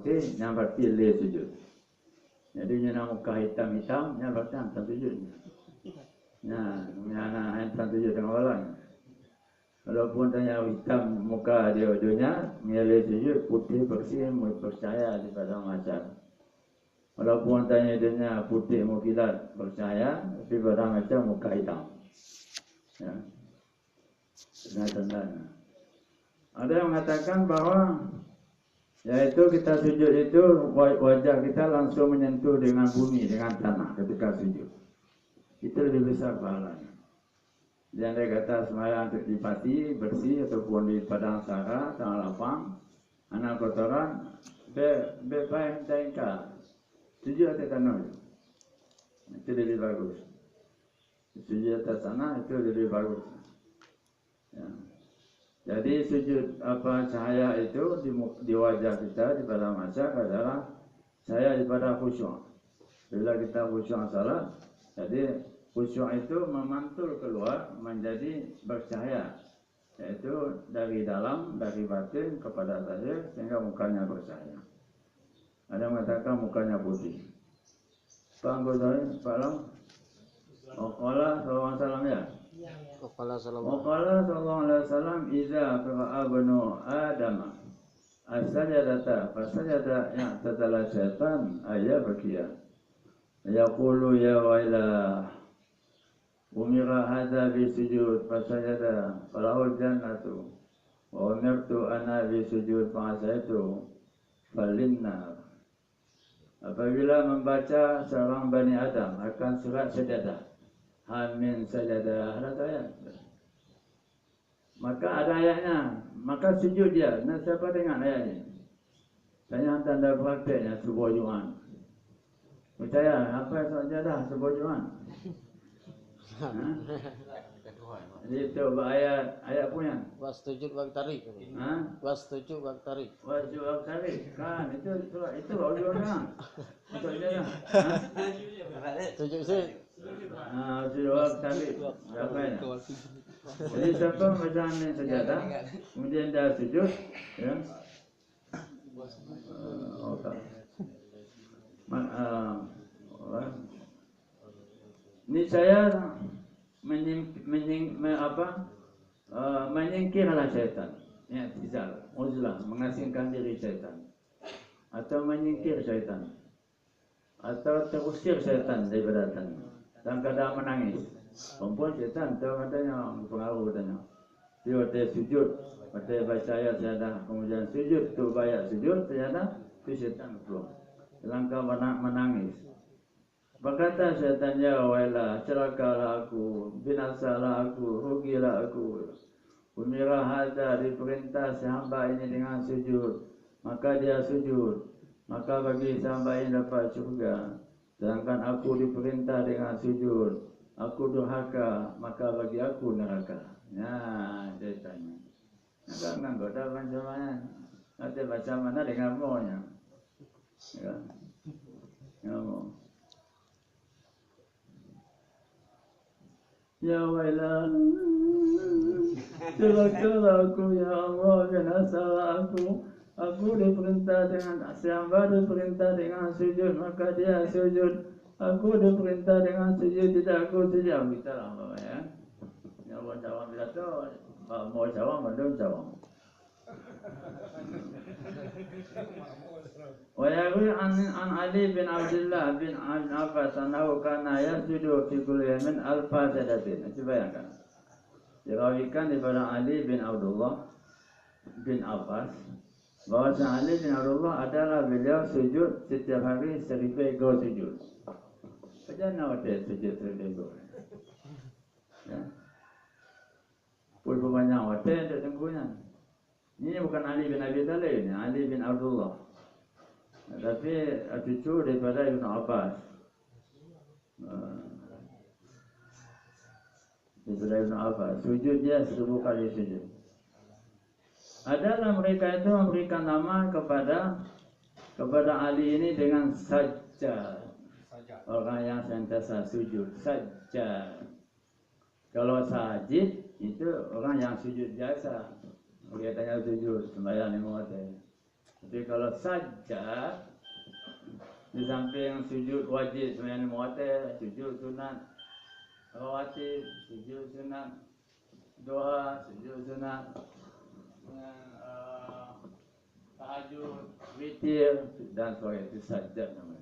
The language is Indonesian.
putih, yang berarti le sujud. Jadi yang muka hitam-hitam, yang berarti hantam sujud. Nah, yang hantam sujud dengan orang. Walaupun tanya hitam muka dia-dianya, le sujud, putih bersih, percaya di pada macam. Walaupun tanya dia putih mukilat, percaya, tapi pada macam muka hitam. Ya. Tanda-tanda. Ada yang mengatakan bahwa yaitu kita sujud itu wajah kita langsung menyentuh dengan bumi, dengan tanah ketika sujud. Itu lebih besar pahalanya. Jangan dia kata sembahyang untuk dipati, bersih ataupun di padang sahara, tanah lapang, anak kotoran, baik tengkar. Sujud atas tanah itu lebih bagus. Sujud atas tanah itu lebih bagus. Ya. Jadi sujud cahaya itu di wajah kita di pada masa adalah cahaya daripada khusyuk. Bila kita khusyuk salat, jadi khusyuk itu memantul keluar menjadi bercahaya, yaitu dari dalam, dari batin kepada zahir sehingga mukanya bercahaya. Ada yang mengatakan mukanya putih. Pak anggota Pak Long, Qala sallallahu alaihi wasallam ya. Qala sallallahu alaihi wasallam idza qara'a banu Adam as-sajadata fasajada ya'tadala syaitan ayyabakiya. Yaqulu ya waila umira hadza bi sujud fasajada falahul jannatu wa umirtu ana bi sujud fa'asaitu falinnar. Apabila membaca seorang Bani Adam akan surat sajadah, Amin sajadah, ada ayat. Maka ada ayatnya, maka sujud dia. Nah, siapa dengar ayatnya? Tanya tanda prakteknya sebuah Juhan. Percaya apa sajadah sebuah Juhan? Jadi coba ayat punya. Wasujud waqtarik. Wasujud waqtarik. Wasujud waqtarik. Kan itu audionya. Maksudnya. Sujud sih. Wasujud waqtarik. Apa ya? Jadi siapa baca amin sajadah, kemudian dia sujud, ya. Ini saya menyingkirlah syaitan, ya, uzlah, mengasingkan diri syaitan, atau menyingkir syaitan, atau terusir syaitan daripada tanah, dalam keadaan menangis. Perempuan syaitan tu katanya pengaruh katanya. Dia waktu sujud, waktu baca ayat sajadah, kemudian sujud tu bayar sujud sajadah, tu syaitan keluar. Dalam keadaan menangis. Berkata syaitan, ya wailah, celakalah aku, binasalah aku, rugilah aku. Umira hadza, diperintah si hamba ini dengan sujud, maka dia sujud, maka bagi si hamba ini dapat syurga. Sedangkan aku diperintah dengan sujud, aku durhaka, maka bagi aku neraka. Ya, ceritanya. Jangan goda macam-macam. Nanti baca mana dengan maunya. Ya, ngomong. Ya wailah, celakalah aku ya Allah, binasalah aku. Aku diperintah dengan hamba diperintah dengan sujud, maka dia sujud. Aku diperintah dengan sujud, tidak aku sujud. Kita lah ya. Ya Allah jawab bila tu, mau jawab belum jawab. ويروي عن علي بن عبد الله بن عباس أنه كان يسجد في كل يوم 1000 سجدة. Itu bayangkan. Dirawikan daripada Ali bin Abdullah bin Abbas bahwa Ali bin Abdullah adalah beliau sujud setiap hari 1000 ekor sujud. Macam mana dia sujud 1000 ekor? Ya. Pun banyak hotel untuk tengkunya. Ini bukan Ali bin Abi Thalib, ini Ali bin Abdullah. Tapi cucu daripada Ibn Abbas. Daripada Ibn Abbas. Sujud dia 1000 kali sujud. Adalah mereka itu memberikan nama kepada Ali ini dengan Sajjad. Orang yang sentiasa sujud. Sajjad. Kalau sajid itu orang yang sujud biasa. Mereka tanya sujud sembahyang 5 waktu. Tapi kalau sajad, di samping sujud wajib sembahyang muwatir, sujud sunat rawatib, sujud sunat doa, sujud sunat tahajud, witir dan sebagainya, itu sajad namanya.